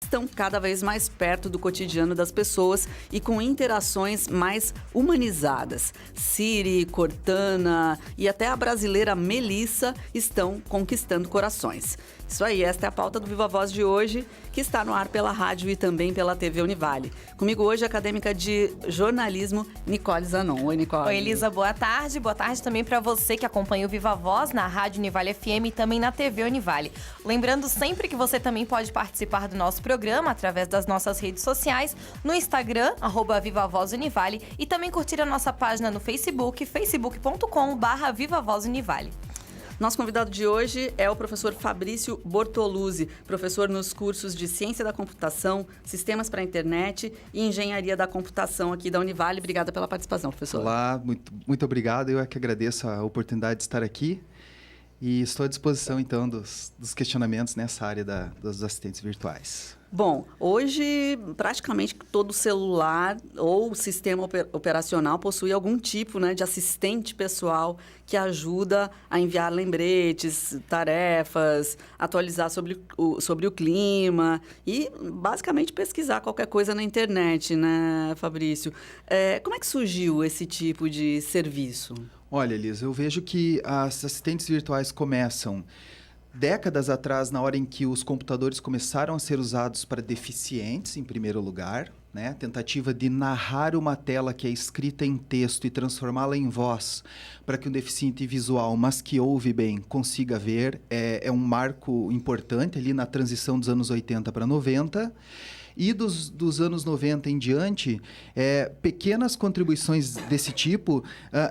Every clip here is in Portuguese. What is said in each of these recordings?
estão cada vez mais perto do cotidiano das pessoas e com interações mais humanizadas. Siri, Cortana e até a brasileira Melissa estão conquistando corações. Isso aí, esta é a pauta do Viva Voz de hoje, que está no ar pela rádio e também pela TV Univale. Comigo hoje a acadêmica de jornalismo, Nicole Zanon. Oi, Nicole. Oi, Elisa, boa tarde. Boa tarde também para você que acompanha o Viva Voz na Rádio Univale FM e também na TV Univale. Lembrando sempre que você também pode participar do nosso programa através das nossas redes sociais, no Instagram, @VivaVozUnivale, e também curtir a nossa página no Facebook, facebook.com/VivaVozUnivale. Nosso convidado de hoje é o professor Fabrício Bortoluzzi, professor nos cursos de Ciência da Computação, Sistemas para a Internet e Engenharia da Computação aqui da Univale. Obrigada pela participação, professor. Olá, muito obrigado. Eu é que agradeço a oportunidade de estar aqui e estou à disposição, então, dos questionamentos nessa área dos assistentes virtuais. Bom, hoje praticamente todo celular ou sistema operacional possui algum tipo, de assistente pessoal que ajuda a enviar lembretes, tarefas, atualizar sobre o clima e basicamente pesquisar qualquer coisa na internet, né, Fabrício? Como é que surgiu esse tipo de serviço? Olha, Elisa, eu vejo que as assistentes virtuais começam décadas atrás, na hora em que os computadores começaram a ser usados para deficientes, em primeiro lugar, né? Tentativa de narrar uma tela que é escrita em texto e transformá-la em voz para que um deficiente visual, mas que ouve bem, consiga ver. É um marco importante ali na transição dos anos 80 para 90. E dos anos 90 em diante, pequenas contribuições desse tipo,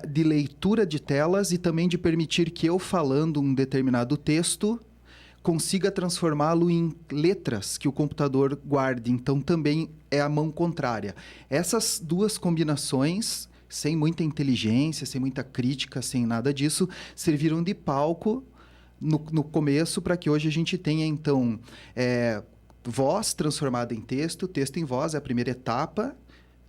de leitura de telas e também de permitir que eu, falando um determinado texto, consiga transformá-lo em letras que o computador guarde. Então, também é a mão contrária. Essas duas combinações, sem muita inteligência, sem muita crítica, sem nada disso, serviram de palco no começo para que hoje a gente tenha, então, voz transformada em texto, texto em voz é a primeira etapa.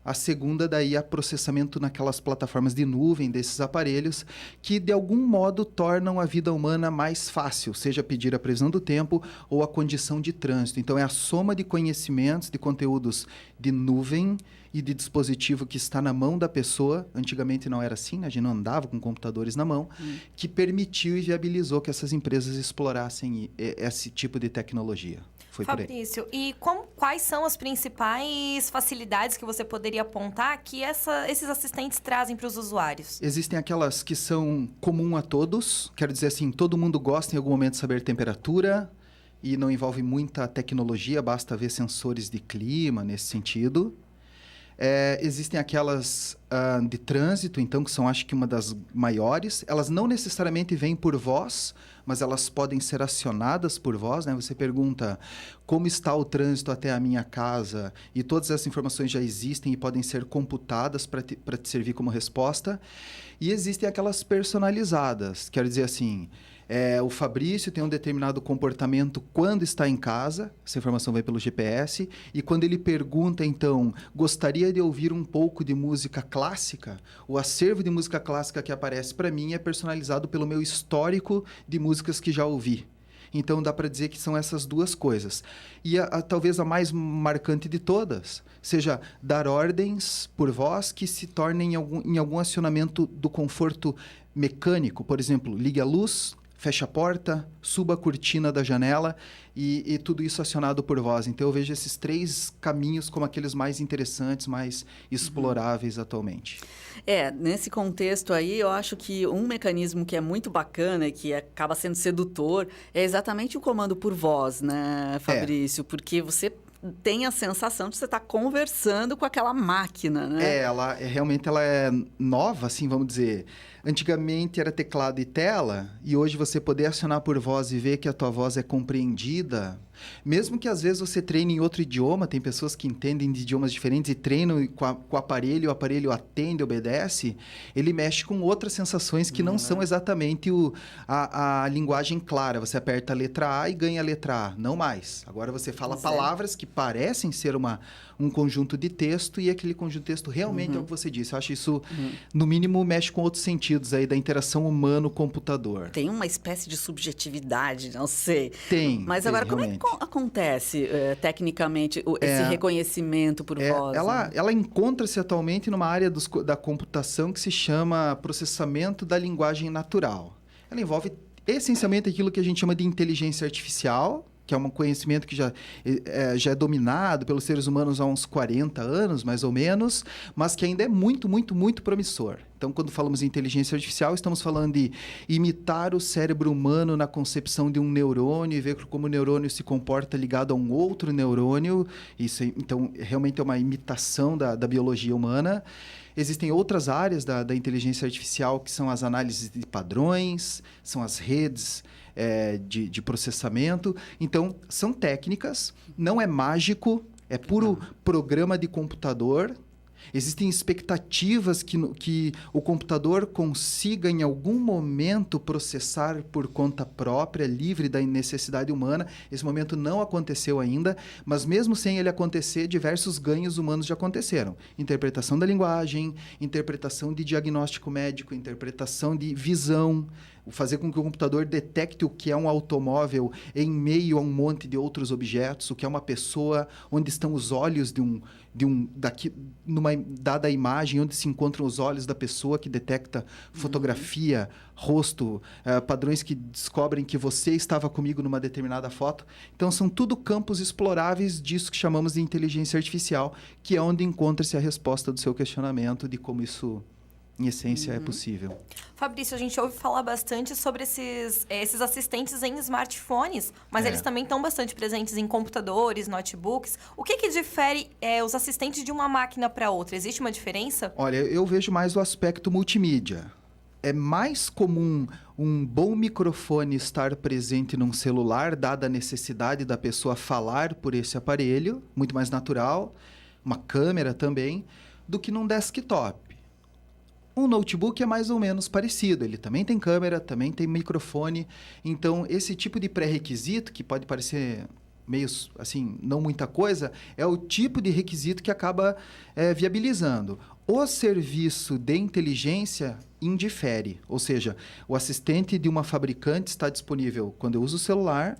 A segunda, daí, é processamento naquelas plataformas de nuvem desses aparelhos que, de algum modo, tornam a vida humana mais fácil, seja pedir a previsão do tempo ou a condição de trânsito. Então, é a soma de conhecimentos, de conteúdos de nuvem e de dispositivo que está na mão da pessoa. Antigamente não era assim, né? A gente não andava com computadores na mão, que permitiu e viabilizou que essas empresas explorassem esse tipo de tecnologia. Fabrício, e quais são as principais facilidades que você poderia apontar que esses assistentes trazem para os usuários? Existem aquelas que são comum a todos, quero dizer assim, todo mundo gosta em algum momento de saber temperatura e não envolve muita tecnologia, basta ver sensores de clima nesse sentido. Existem aquelas de trânsito, então, que são, acho que, uma das maiores. Elas não necessariamente vêm por voz, mas elas podem ser acionadas por voz, né? Você pergunta como está o trânsito até a minha casa e todas essas informações já existem e podem ser computadas para te servir como resposta. E existem aquelas personalizadas, quero dizer assim, o Fabrício tem um determinado comportamento quando está em casa, essa informação vai pelo GPS, e quando ele pergunta, então, gostaria de ouvir um pouco de música clássica, o acervo de música clássica que aparece para mim é personalizado pelo meu histórico de músicas que já ouvi. Então, dá para dizer que são essas duas coisas. E talvez a mais marcante de todas seja dar ordens por voz que se tornem em algum acionamento do conforto mecânico. Por exemplo, ligue a luz, feche a porta, suba a cortina da janela e tudo isso acionado por voz. Então, eu vejo esses três caminhos como aqueles mais interessantes, mais exploráveis atualmente. Nesse contexto aí, eu acho que um mecanismo que é muito bacana e que acaba sendo sedutor é exatamente o comando por voz, né, Fabrício? Porque você tem a sensação de você estar conversando com aquela máquina, né? Realmente ela é nova, assim, vamos dizer. Antigamente era teclado e tela, e hoje você poder acionar por voz e ver que a tua voz é compreendida, mesmo que às vezes você treine em outro idioma, tem pessoas que entendem de idiomas diferentes e treinam com o aparelho atende, obedece, ele mexe com outras sensações que não são exatamente a linguagem clara. Você aperta a letra A e ganha a letra A, não mais. Agora você fala palavras que parecem ser um conjunto de texto e aquele conjunto de texto realmente é o que você disse. Eu acho isso, no mínimo, mexe com outros sentidos aí da interação humano-computador. Tem uma espécie de subjetividade, não sei. Tem. Mas agora, como acontece, tecnicamente, esse reconhecimento por voz? Ela encontra-se atualmente numa área da computação que se chama processamento da linguagem natural. Ela envolve essencialmente aquilo que a gente chama de inteligência artificial, que é um conhecimento que já é dominado pelos seres humanos há uns 40 anos, mais ou menos, mas que ainda é muito, muito, muito promissor. Então, quando falamos em inteligência artificial, estamos falando de imitar o cérebro humano na concepção de um neurônio e ver como o neurônio se comporta ligado a um outro neurônio. Isso, então, realmente é uma imitação da biologia humana. Existem outras áreas da inteligência artificial, que são as análises de padrões, são as redes de processamento. Então, são técnicas, não é mágico, é puro programa de computador. Existem expectativas que o computador consiga, em algum momento, processar por conta própria, livre da necessidade humana. Esse momento não aconteceu ainda, mas mesmo sem ele acontecer, diversos ganhos humanos já aconteceram. Interpretação da linguagem, interpretação de diagnóstico médico, interpretação de visão, fazer com que o computador detecte o que é um automóvel em meio a um monte de outros objetos, o que é uma pessoa, onde estão os olhos numa dada imagem, onde se encontram os olhos da pessoa, que detecta fotografia, rosto, padrões que descobrem que você estava comigo numa determinada foto. Então, são tudo campos exploráveis disso que chamamos de inteligência artificial, que é onde encontra-se a resposta do seu questionamento de como isso, em essência, é possível. Fabrício, a gente ouve falar bastante sobre esses assistentes em smartphones, mas eles também estão bastante presentes em computadores, notebooks. O que difere os assistentes de uma máquina para outra? Existe uma diferença? Olha, eu vejo mais o aspecto multimídia. É mais comum um bom microfone estar presente num celular, dada a necessidade da pessoa falar por esse aparelho, muito mais natural, uma câmera também, do que num desktop. Um notebook é mais ou menos parecido. Ele também tem câmera, também tem microfone. Então, esse tipo de pré-requisito, que pode parecer meio, assim, não muita coisa, é o tipo de requisito que acaba viabilizando. O serviço de inteligência indifere. Ou seja, o assistente de uma fabricante está disponível quando eu uso o celular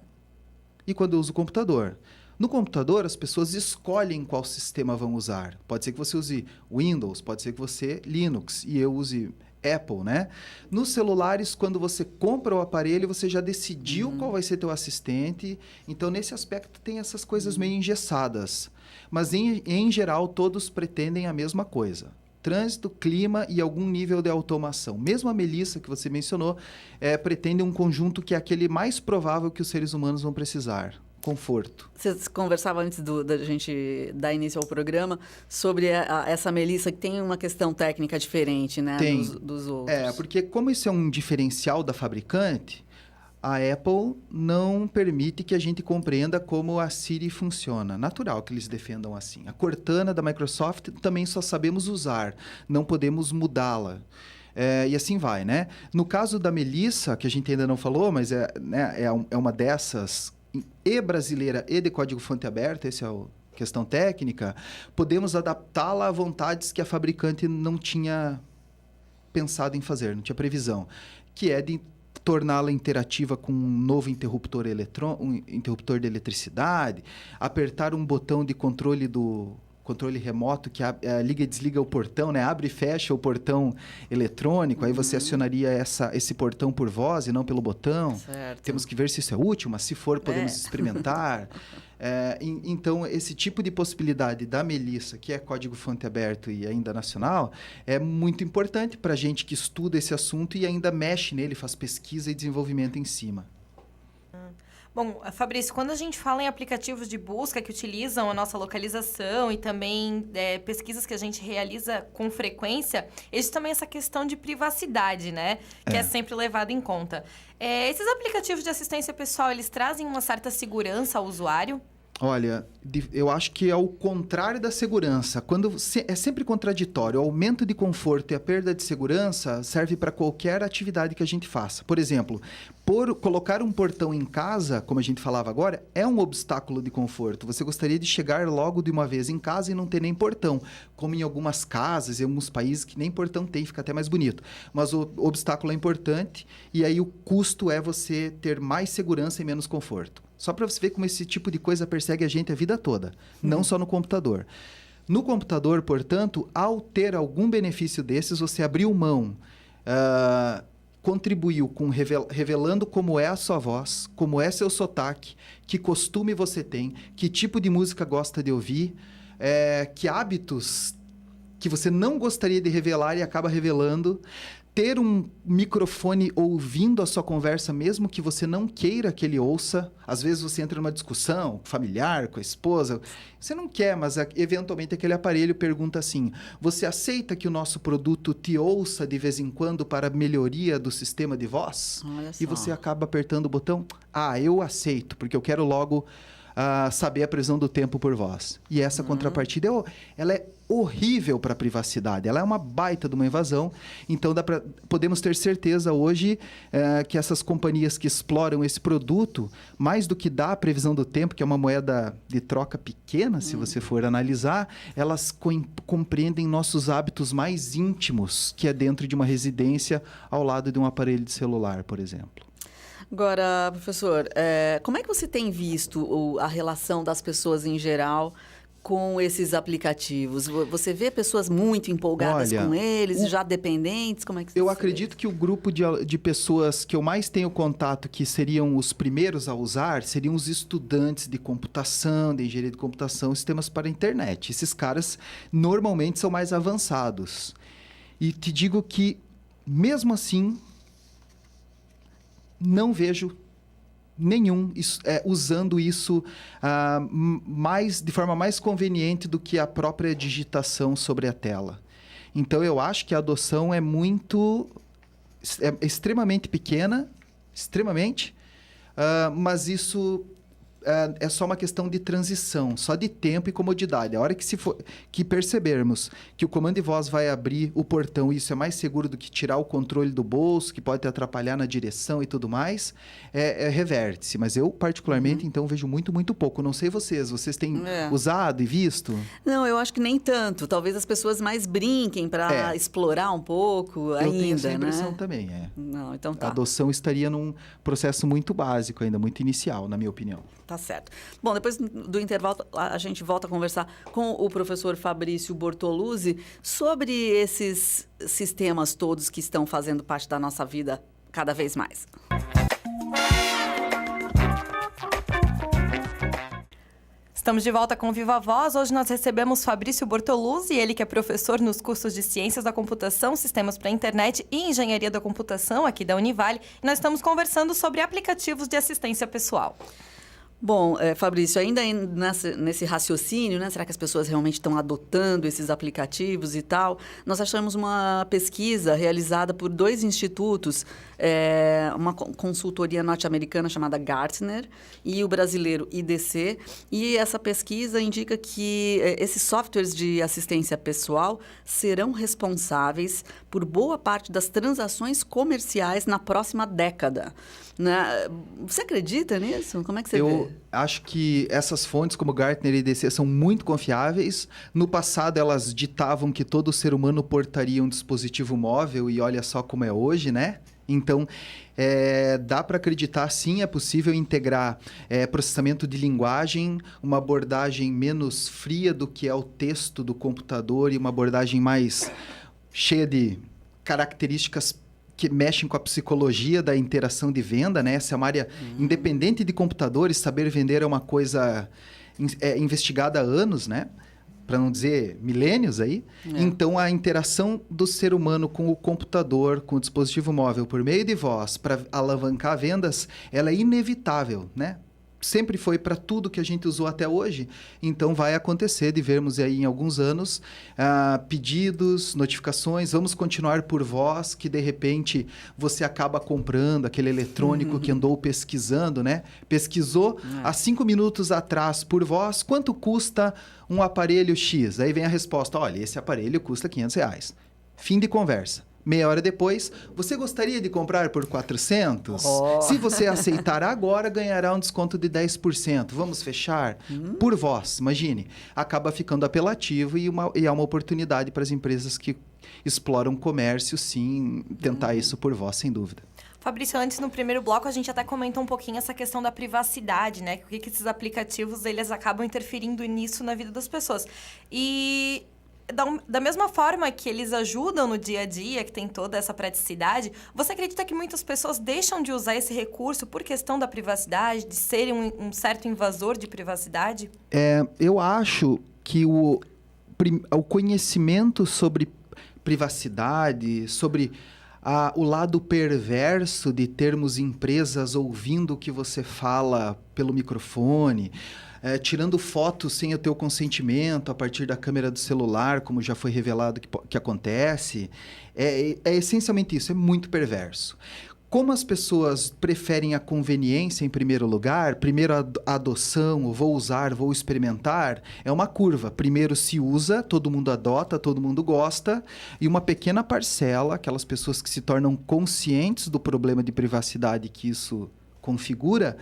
e quando eu uso o computador. No computador, as pessoas escolhem qual sistema vão usar. Pode ser que você use Windows, pode ser que você Linux e eu use Apple, né? Nos celulares, quando você compra o aparelho, você já decidiu qual vai ser teu assistente. Então, nesse aspecto, tem essas coisas meio engessadas. Mas, em geral, todos pretendem a mesma coisa. Trânsito, clima e algum nível de automação. Mesmo a Melissa, que você mencionou, pretende um conjunto que é aquele mais provável que os seres humanos vão precisar. Conforto. Vocês conversavam antes da gente dar início ao programa sobre essa Melissa, que tem uma questão técnica diferente, né? Tem. Dos outros. Porque como isso é um diferencial da fabricante, a Apple não permite que a gente compreenda como a Siri funciona. Natural que eles defendam assim. A Cortana da Microsoft também só sabemos usar, não podemos mudá-la. E assim vai, né? No caso da Melissa, que a gente ainda não falou, mas é uma dessas, e brasileira e de código-fonte aberto, essa é a questão técnica, podemos adaptá-la a vontades que a fabricante não tinha pensado em fazer, não tinha previsão, que é de torná-la interativa com um novo interruptor interruptor de eletricidade, apertar um botão de controle remoto que liga e desliga o portão, né? Abre e fecha o portão eletrônico, aí você acionaria esse portão por voz e não pelo botão. Certo. Temos que ver se isso é útil, mas se for, podemos experimentar. Então, esse tipo de possibilidade da Melissa, que é código-fonte aberto e ainda nacional, é muito importante para a gente que estuda esse assunto e ainda mexe nele, faz pesquisa e desenvolvimento em cima. Bom, Fabrício, quando a gente fala em aplicativos de busca que utilizam a nossa localização e também pesquisas que a gente realiza com frequência, existe também essa questão de privacidade, né? Que é sempre levada em conta. Esses aplicativos de assistência pessoal, eles trazem uma certa segurança ao usuário? Olha, eu acho que é o contrário da segurança. É sempre contraditório. O aumento de conforto e a perda de segurança serve para qualquer atividade que a gente faça. Por exemplo, colocar um portão em casa, como a gente falava agora, é um obstáculo de conforto. Você gostaria de chegar logo de uma vez em casa e não ter nem portão, como em algumas casas, em alguns países que nem portão tem, fica até mais bonito. Mas o obstáculo é importante e aí o custo é você ter mais segurança e menos conforto. Só para você ver como esse tipo de coisa persegue a gente a vida toda, não só no computador. No computador, portanto, ao ter algum benefício desses, você abriu mão, contribuiu com revelando como é a sua voz, como é seu sotaque, que costume você tem, que tipo de música gosta de ouvir, que hábitos que você não gostaria de revelar e acaba revelando. Ter um microfone ouvindo a sua conversa, mesmo que você não queira que ele ouça. Às vezes você entra numa discussão familiar com a esposa. Você não quer, mas eventualmente aquele aparelho pergunta assim: você aceita que o nosso produto te ouça de vez em quando para melhoria do sistema de voz? Olha só. E você acaba apertando o botão: eu aceito, porque eu quero logo saber a previsão do tempo por voz. E essa contrapartida, ela é horrível para a privacidade. Ela é uma baita de uma invasão. Então, podemos ter certeza hoje que essas companhias que exploram esse produto, mais do que dar a previsão do tempo, que é uma moeda de troca pequena, se você for analisar, elas compreendem nossos hábitos mais íntimos, que é dentro de uma residência ao lado de um aparelho de celular, por exemplo. Agora, professor, como é que você tem visto a relação das pessoas em geral com esses aplicativos? Você vê pessoas muito empolgadas com eles, já dependentes? Como é que eu acredito que o grupo de pessoas que eu mais tenho contato, que seriam os primeiros a usar, seriam os estudantes de computação, de engenharia de computação, sistemas para a internet. Esses caras normalmente são mais avançados. E te digo que, mesmo assim, não vejo nenhum usando isso de forma mais conveniente do que a própria digitação sobre a tela. Então, eu acho que a adoção é extremamente pequena, mas isso é só uma questão de transição, só de tempo e comodidade. A hora que percebermos que o comando de voz vai abrir o portão, e isso é mais seguro do que tirar o controle do bolso, que pode te atrapalhar na direção e tudo mais, reverte-se. Mas eu, particularmente, então, vejo muito, muito pouco. Não sei vocês têm usado e visto? Não, eu acho que nem tanto. Talvez as pessoas mais brinquem para explorar um pouco ainda, eu tenho essa impressão também, Não, então tá. A adoção estaria num processo muito básico ainda, muito inicial, na minha opinião. Tá certo. Bom, depois do intervalo, a gente volta a conversar com o professor Fabrício Bortoluzzi sobre esses sistemas todos que estão fazendo parte da nossa vida cada vez mais. Estamos de volta com Viva Voz. Hoje nós recebemos Fabrício Bortoluzzi, ele que é professor nos cursos de Ciências da Computação, Sistemas para a Internet e Engenharia da Computação aqui da Univale. E nós estamos conversando sobre aplicativos de assistência pessoal. Bom, Fabrício, ainda nesse raciocínio, né? Será que as pessoas realmente estão adotando esses aplicativos e tal? Nós achamos uma pesquisa realizada por 2 institutos, uma consultoria norte-americana chamada Gartner e o brasileiro IDC. E essa pesquisa indica que esses softwares de assistência pessoal serão responsáveis por boa parte das transações comerciais na próxima década. Você acredita nisso? Como é que você vê? Eu acho que essas fontes, como Gartner e IDC, são muito confiáveis. No passado, elas ditavam que todo ser humano portaria um dispositivo móvel e olha só como é hoje, né? Então, dá para acreditar, sim, é possível integrar processamento de linguagem, uma abordagem menos fria do que é o texto do computador e uma abordagem mais cheia de características que mexem com a psicologia da interação de venda, né? Essa é uma área independente de computadores. Saber vender é uma coisa investigada há anos, né? Para não dizer milênios aí. Então, a interação do ser humano com o computador, com o dispositivo móvel, por meio de voz, para alavancar vendas, ela é inevitável, né? Sempre foi para tudo que a gente usou até hoje. Então, vai acontecer de vermos aí em alguns anos pedidos, notificações. Vamos continuar por voz, que de repente você acaba comprando aquele eletrônico que andou pesquisando, né? Pesquisou há 5 minutos atrás por voz, quanto custa um aparelho X? Aí vem a resposta: olha, esse aparelho custa R$500. Fim de conversa. Meia hora depois, você gostaria de comprar por 400? Se você aceitar agora, ganhará um desconto de 10%. Vamos fechar? Por voz, imagine. Acaba ficando apelativo e é uma oportunidade para as empresas que exploram comércio, sim, tentar isso por voz, sem dúvida. Fabrício, antes no primeiro bloco a gente até comentou um pouquinho essa questão da privacidade, né? O que esses aplicativos eles acabam interferindo nisso na vida das pessoas. E da mesma forma que eles ajudam no dia a dia, que tem toda essa praticidade, você acredita que muitas pessoas deixam de usar esse recurso por questão da privacidade, de serem um certo invasor de privacidade? Eu acho que o conhecimento sobre privacidade, sobre o lado perverso de termos empresas ouvindo o que você fala pelo microfone, tirando fotos sem o teu consentimento a partir da câmera do celular, como já foi revelado que acontece, é essencialmente isso, é muito perverso. Como as pessoas preferem a conveniência em primeiro lugar, primeiro a adoção, vou usar, vou experimentar, é uma curva. Primeiro se usa, todo mundo adota, todo mundo gosta, e uma pequena parcela, aquelas pessoas que se tornam conscientes do problema de privacidade que isso configura,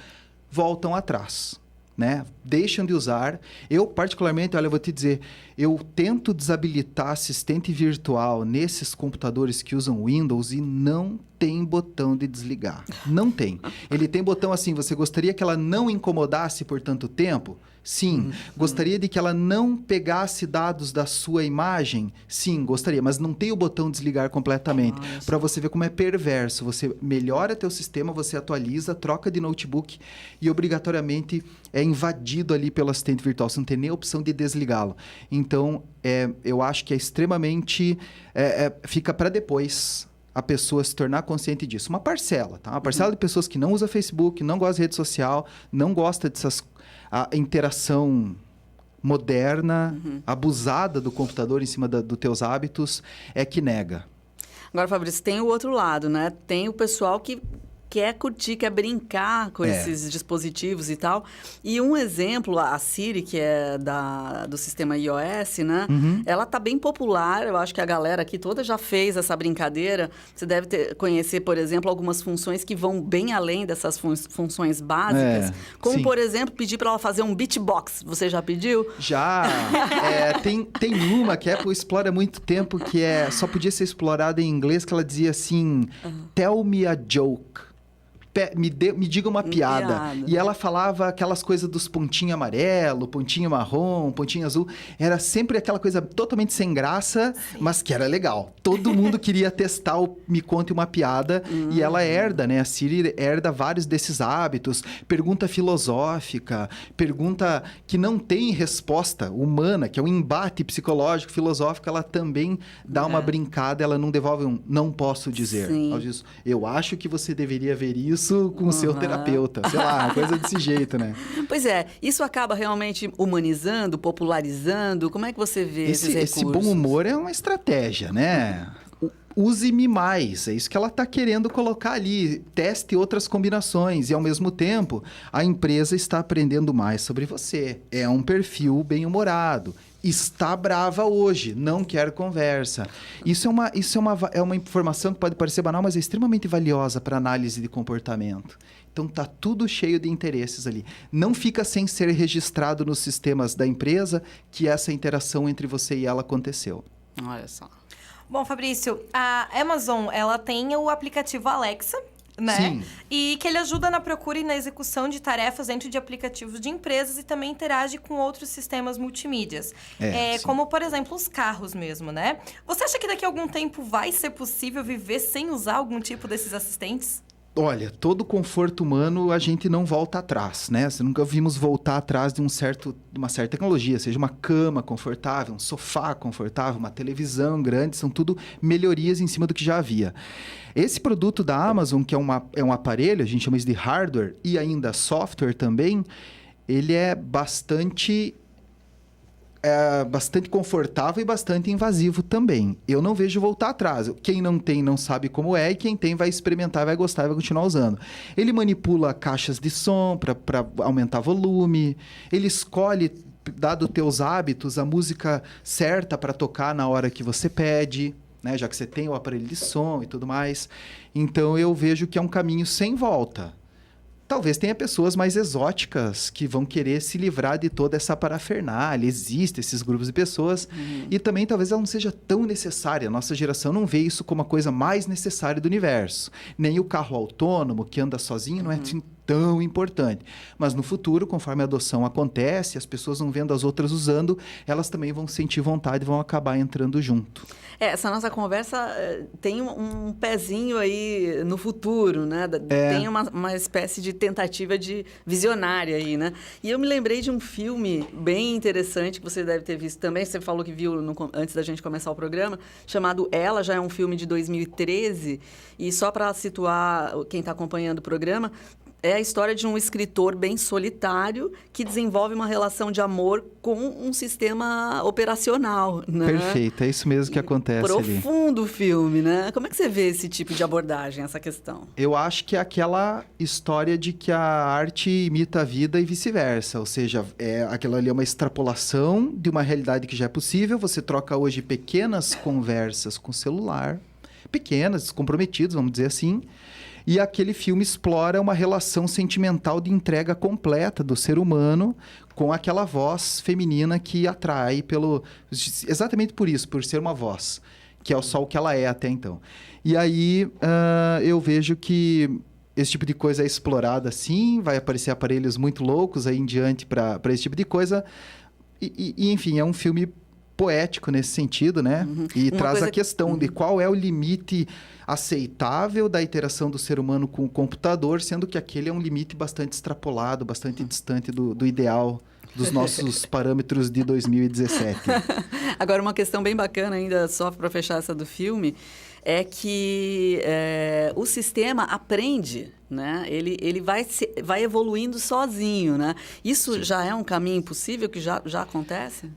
voltam atrás. Né? Deixam de usar. Eu, particularmente, olha, eu vou te dizer, eu tento desabilitar assistente virtual nesses computadores que usam Windows e não tem botão de desligar. Não tem. Ele tem botão assim, você gostaria que ela não incomodasse por tanto tempo? Sim. Gostaria de que ela não pegasse dados da sua imagem? Sim, gostaria. Mas não tem o botão desligar completamente. Para você ver como é perverso. Você melhora teu sistema, você atualiza, troca de notebook e obrigatoriamente é invadido ali pelo assistente virtual. Você não tem nem a opção de desligá-lo. Então, eu acho que é extremamente... fica para depois a pessoa se tornar consciente disso. Uma parcela, tá? Uma parcela de pessoas que não usa Facebook, não gosta de rede social, não gosta dessas... A interação moderna, abusada do computador em cima dos teus hábitos, é que nega. Agora, Fabrício, tem o outro lado, né? Tem o pessoal que quer curtir, quer brincar com esses dispositivos e tal. E um exemplo, a Siri, que é do sistema iOS, né? Ela tá bem popular. Eu acho que a galera aqui toda já fez essa brincadeira. Você deve conhecer, por exemplo, algumas funções que vão bem além dessas funções básicas. Como, por exemplo, pedir para ela fazer um beatbox. Você já pediu? Já. Tem uma que a Apple explora há muito tempo, que só podia ser explorada em inglês, que ela dizia assim, tell me a joke. Me diga uma piada. E ela falava aquelas coisas dos pontinho amarelo, pontinho marrom, pontinho azul. Era sempre aquela coisa totalmente sem graça, mas que era legal. Todo mundo queria testar o Me Conte Uma Piada. E ela herda, né? A Siri herda vários desses hábitos. Pergunta filosófica, pergunta que não tem resposta humana, que é um embate psicológico, filosófico. Ela também dá uma brincada, ela não devolve um não posso dizer. Ela diz, eu acho que você deveria ver isso com o seu terapeuta, sei lá, coisa desse jeito, né? Pois é, isso acaba realmente humanizando, popularizando? Como é que você vê esses recursos? Esse bom humor é uma estratégia, né? Use-me mais, é isso que ela está querendo colocar ali. Teste outras combinações e, ao mesmo tempo, a empresa está aprendendo mais sobre você. É um perfil bem-humorado. Está brava hoje, não quer conversa. Isso é uma informação que pode parecer banal, mas é extremamente valiosa para análise de comportamento. Então, está tudo cheio de interesses ali. Não fica sem ser registrado nos sistemas da empresa que essa interação entre você e ela aconteceu. Olha só. Bom, Fabrício, a Amazon, ela tem o aplicativo Alexa, né? Sim. E que ele ajuda na procura e na execução de tarefas dentro de aplicativos de empresas e também interage com outros sistemas multimídias. Como, por exemplo, os carros mesmo, né? Você acha que daqui a algum tempo vai ser possível viver sem usar algum tipo desses assistentes? Olha, todo conforto humano a gente não volta atrás, né? Nunca vimos voltar atrás de uma certa tecnologia, seja uma cama confortável, um sofá confortável, uma televisão grande, são tudo melhorias em cima do que já havia. Esse produto da Amazon, que é um aparelho, a gente chama isso de hardware e ainda software também, ele é bastante confortável e bastante invasivo também. Eu não vejo voltar atrás. Quem não tem não sabe como é, e quem tem vai experimentar, vai gostar e vai continuar usando. Ele manipula caixas de som para aumentar volume, ele escolhe, dado teus hábitos, a música certa para tocar na hora que você pede, né? Já que você tem o aparelho de som e tudo mais. Então, eu vejo que é um caminho sem volta. Talvez tenha pessoas mais exóticas que vão querer se livrar de toda essa parafernália. Existem esses grupos de pessoas. E também talvez ela não seja tão necessária. A nossa geração não vê isso como a coisa mais necessária do universo. Nem o carro autônomo, que anda sozinho, não é assim tão importante. Mas no futuro, conforme a adoção acontece, as pessoas vão vendo as outras usando, elas também vão sentir vontade e vão acabar entrando junto. Essa nossa conversa tem um pezinho aí no futuro, né? Tem uma espécie de tentativa de visionária aí, né? E eu me lembrei de um filme bem interessante que você deve ter visto também, você falou que viu antes da gente começar o programa, chamado Ela, já é um filme de 2013, e só para situar quem está acompanhando o programa, é a história de um escritor bem solitário que desenvolve uma relação de amor com um sistema operacional, né? Perfeito, é isso mesmo que acontece ali. Profundo o filme, né? Como é que você vê esse tipo de abordagem, essa questão? Eu acho que é aquela história de que a arte imita a vida e vice-versa. Ou seja, aquilo ali é uma extrapolação de uma realidade que já é possível. Você troca hoje pequenas conversas com o celular, pequenas, descomprometidas, vamos dizer assim. E aquele filme explora uma relação sentimental de entrega completa do ser humano com aquela voz feminina que atrai exatamente por isso, por ser uma voz, que é só o que ela é até então. E aí eu vejo que esse tipo de coisa é explorada assim, vai aparecer aparelhos muito loucos aí em diante para esse tipo de coisa. E, enfim, é um filme poético nesse sentido, né? E traz a questão de qual é o limite aceitável da interação do ser humano com o computador, sendo que aquele é um limite bastante extrapolado, bastante distante do ideal dos nossos parâmetros de 2017. Agora, uma questão bem bacana ainda, só para fechar essa do filme, é que o sistema aprende, né? Ele vai evoluindo sozinho, né? Isso Sim. já é um caminho possível que já acontece?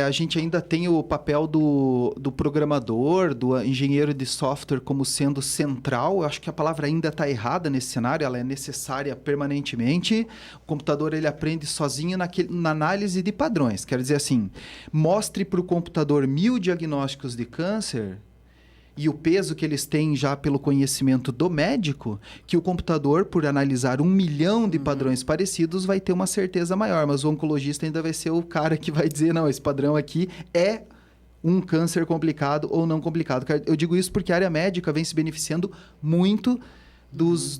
A gente ainda tem o papel do programador, do engenheiro de software como sendo central. Eu acho que a palavra ainda está errada nesse cenário, ela é necessária permanentemente. O computador ele aprende sozinho na análise de padrões. Quer dizer assim, mostre para o computador 1000 diagnósticos de câncer e o peso que eles têm já pelo conhecimento do médico, que o computador, por analisar 1 milhão de padrões parecidos, vai ter uma certeza maior. Mas o oncologista ainda vai ser o cara que vai dizer, não, esse padrão aqui é um câncer complicado ou não complicado. Eu digo isso porque a área médica vem se beneficiando muito dos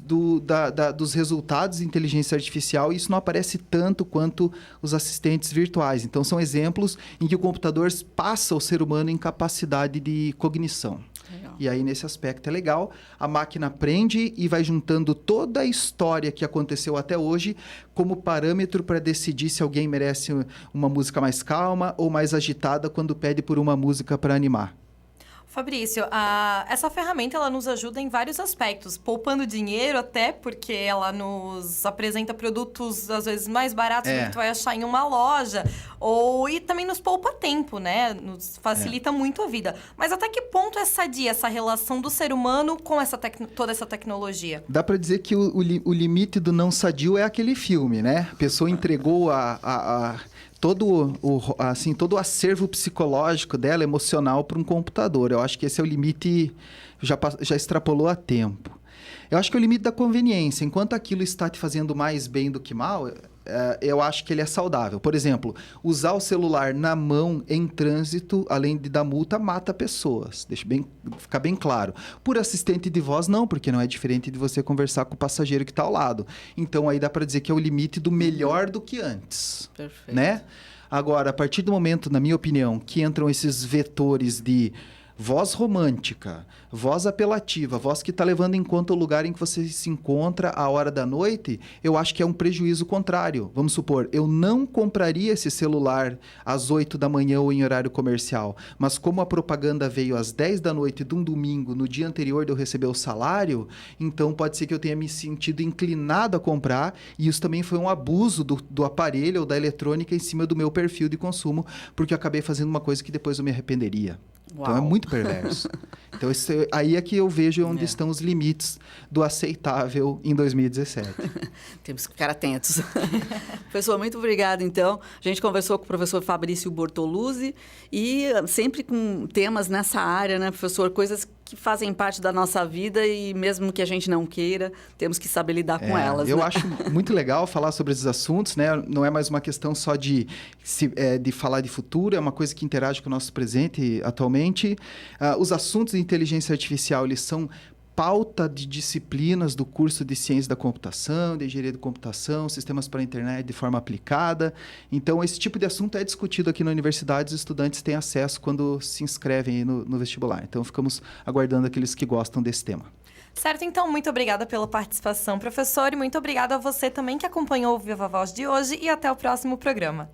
resultados de inteligência artificial, e isso não aparece tanto quanto os assistentes virtuais. Então, são exemplos em que o computador passa o ser humano em capacidade de cognição. Legal. E aí, nesse aspecto, é legal. A máquina aprende e vai juntando toda a história que aconteceu até hoje como parâmetro para decidir se alguém merece uma música mais calma ou mais agitada quando pede por uma música para animar. Fabrício, essa ferramenta ela nos ajuda em vários aspectos, poupando dinheiro até, porque ela nos apresenta produtos, às vezes, mais baratos do que tu vai achar em uma loja, e também nos poupa tempo, né? Nos facilita muito a vida. Mas até que ponto é sadia essa relação do ser humano com toda essa tecnologia? Dá para dizer que o limite do não sadio é aquele filme, né? A pessoa entregou todo o acervo psicológico dela, emocional, para um computador. Eu acho que esse é o limite, já extrapolou a tempo. Eu acho que é o limite da conveniência. Enquanto aquilo está te fazendo mais bem do que mal, eu acho que ele é saudável. Por exemplo, usar o celular na mão em trânsito, além de dar multa, mata pessoas. Deixa ficar bem claro. Por assistente de voz, não, porque não é diferente de você conversar com o passageiro que está ao lado. Então, aí dá para dizer que é o limite do melhor do que antes. Perfeito. Né? Agora, a partir do momento, na minha opinião, que entram esses vetores de voz romântica, voz apelativa, voz que está levando em conta o lugar em que você se encontra, a hora da noite, eu acho que é um prejuízo contrário. Vamos supor, eu não compraria esse celular às 8 da manhã ou em horário comercial, mas como a propaganda veio às 10 da noite de um domingo, no dia anterior de eu receber o salário, então pode ser que eu tenha me sentido inclinado a comprar, e isso também foi um abuso do aparelho ou da eletrônica em cima do meu perfil de consumo, porque eu acabei fazendo uma coisa que depois eu me arrependeria. Uau. Então, é muito perverso. Então, aí é que eu vejo onde estão os limites do aceitável em 2017. Temos que ficar atentos. Professor, muito obrigada, então. A gente conversou com o professor Fabrício Bortoluzzi e sempre com temas nessa área, né, professor? Coisas que fazem parte da nossa vida e mesmo que a gente não queira, temos que saber lidar com elas. Eu né? acho muito legal falar sobre esses assuntos, né? Não é mais uma questão só de falar de futuro, é uma coisa que interage com o nosso presente atualmente. Os assuntos de inteligência artificial, eles são pauta de disciplinas do curso de Ciência da Computação, de Engenharia de Computação, Sistemas para a Internet de forma aplicada. Então, esse tipo de assunto é discutido aqui na universidade, os estudantes têm acesso quando se inscrevem no vestibular. Então, ficamos aguardando aqueles que gostam desse tema. Certo, então, muito obrigada pela participação, professor, e muito obrigada a você também que acompanhou o Viva Voz de hoje, e até o próximo programa.